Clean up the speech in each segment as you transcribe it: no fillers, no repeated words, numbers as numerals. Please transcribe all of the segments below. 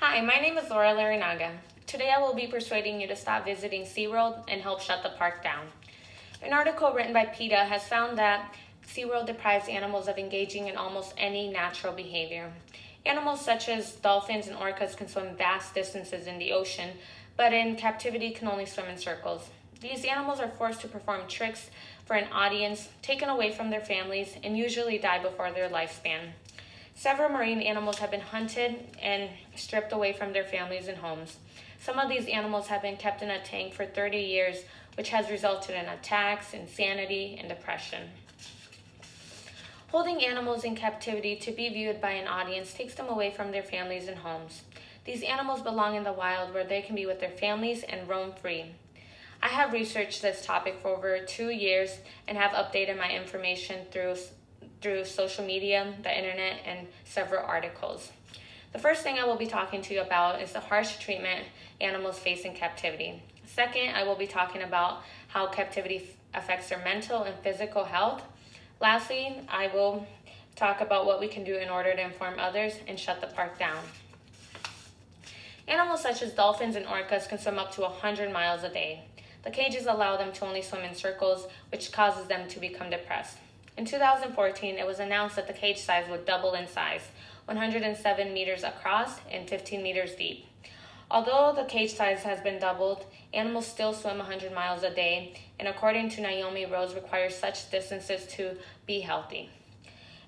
Hi, my name is Laura Larinaga. Today I will be persuading you to stop visiting SeaWorld and help shut the park down. An article written by PETA has found that SeaWorld deprives animals of engaging in almost any natural behavior. Animals such as dolphins and orcas can swim vast distances in the ocean, but in captivity can only swim in circles. These animals are forced to perform tricks for an audience, taken away from their families, and usually die before their lifespan. Several marine animals have been hunted and stripped away from their families and homes. Some of these animals have been kept in a tank for 30 years, which has resulted in attacks, insanity, and depression. Holding animals in captivity to be viewed by an audience takes them away from their families and homes. These animals belong in the wild where they can be with their families and roam free. I have researched this topic for over 2 years and have updated my information through social media, the internet, and several articles. The first thing I will be talking to you about is the harsh treatment animals face in captivity. Second, I will be talking about how captivity affects their mental and physical health. Lastly, I will talk about what we can do in order to inform others and shut the park down. Animals such as dolphins and orcas can swim up to 100 miles a day. The cages allow them to only swim in circles, which causes them to become depressed. In 2014, it was announced that the cage size would double in size, 107 meters across and 15 meters deep. Although the cage size has been doubled, animals still swim 100 miles a day, and according to Naomi Rose, require such distances to be healthy.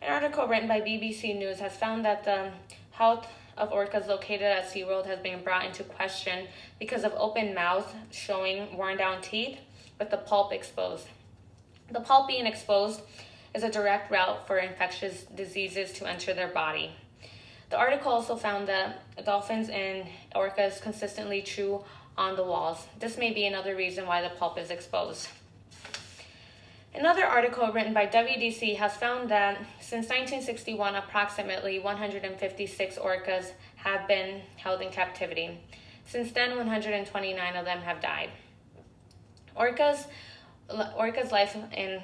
An article written by BBC News has found that the health of orcas located at SeaWorld has been brought into question because of open mouths showing worn down teeth with the pulp exposed. The pulp being exposed is a direct route for infectious diseases to enter their body. The article also found that dolphins and orcas consistently chew on the walls. This may be another reason why the pulp is exposed. Another article written by WDC has found that since 1961, approximately 156 orcas have been held in captivity. Since then, 129 of them have died. Orcas' life in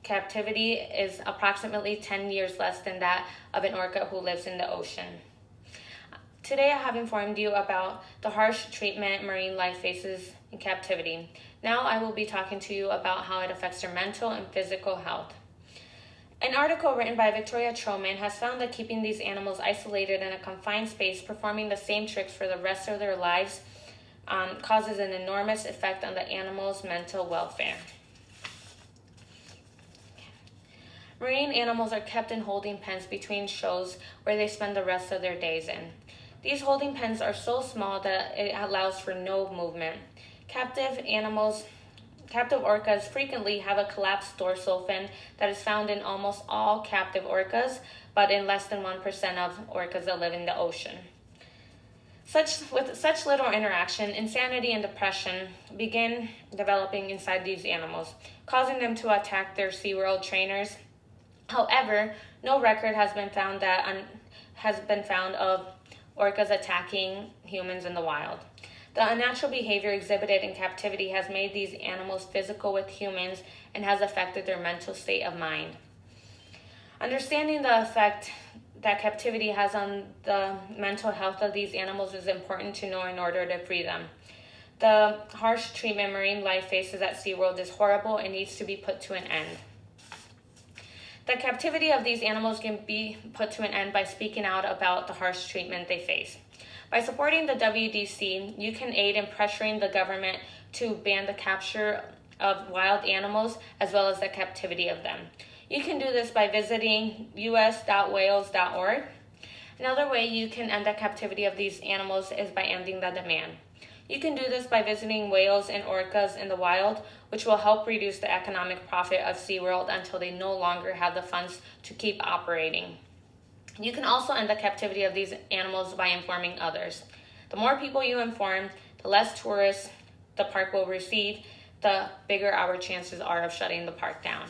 captivity is approximately 10 years less than that of an orca who lives in the ocean. Today I have informed you about the harsh treatment marine life faces in captivity. Now I will be talking to you about how it affects their mental and physical health. An article written by Victoria Troman has found that keeping these animals isolated in a confined space, performing the same tricks for the rest of their lives, causes an enormous effect on the animal's mental welfare. Marine animals are kept in holding pens between shows where they spend the rest of their days in. These holding pens are so small that it allows for no movement. Captive orcas frequently have a collapsed dorsal fin that is found in almost all captive orcas, but in less than 1% of orcas that live in the ocean. With such little interaction, insanity and depression begin developing inside these animals, causing them to attack their SeaWorld trainers. However, no record has been found of orcas attacking humans in the wild. The unnatural behavior exhibited in captivity has made these animals physical with humans and has affected their mental state of mind. Understanding the effect that captivity has on the mental health of these animals is important to know in order to free them. The harsh treatment marine life faces at SeaWorld is horrible and needs to be put to an end. The captivity of these animals can be put to an end by speaking out about the harsh treatment they face. By supporting the WDC, you can aid in pressuring the government to ban the capture of wild animals as well as the captivity of them. You can do this by visiting us.whales.org. Another way you can end the captivity of these animals is by ending the demand. You can do this by visiting whales and orcas in the wild, which will help reduce the economic profit of SeaWorld until they no longer have the funds to keep operating. You can also end the captivity of these animals by informing others. The more people you inform, the less tourists the park will receive, the bigger our chances are of shutting the park down.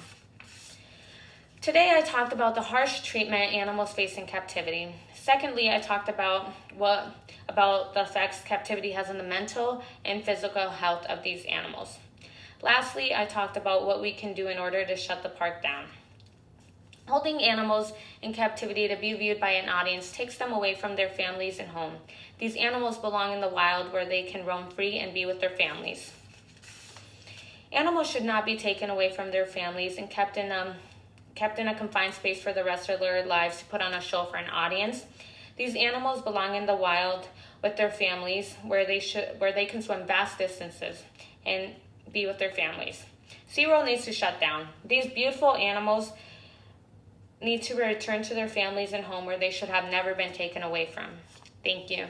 Today I talked about the harsh treatment animals face in captivity. Secondly, I talked about the effects captivity has on the mental and physical health of these animals. Lastly, I talked about what we can do in order to shut the park down. Holding animals in captivity to be viewed by an audience takes them away from their families and home. These animals belong in the wild where they can roam free and be with their families. Animals should not be taken away from their families and kept in a confined space for the rest of their lives to put on a show for an audience. These animals belong in the wild with their families where they can swim vast distances and be with their families. SeaWorld needs to shut down. These beautiful animals need to return to their families and home where they should have never been taken away from. Thank you.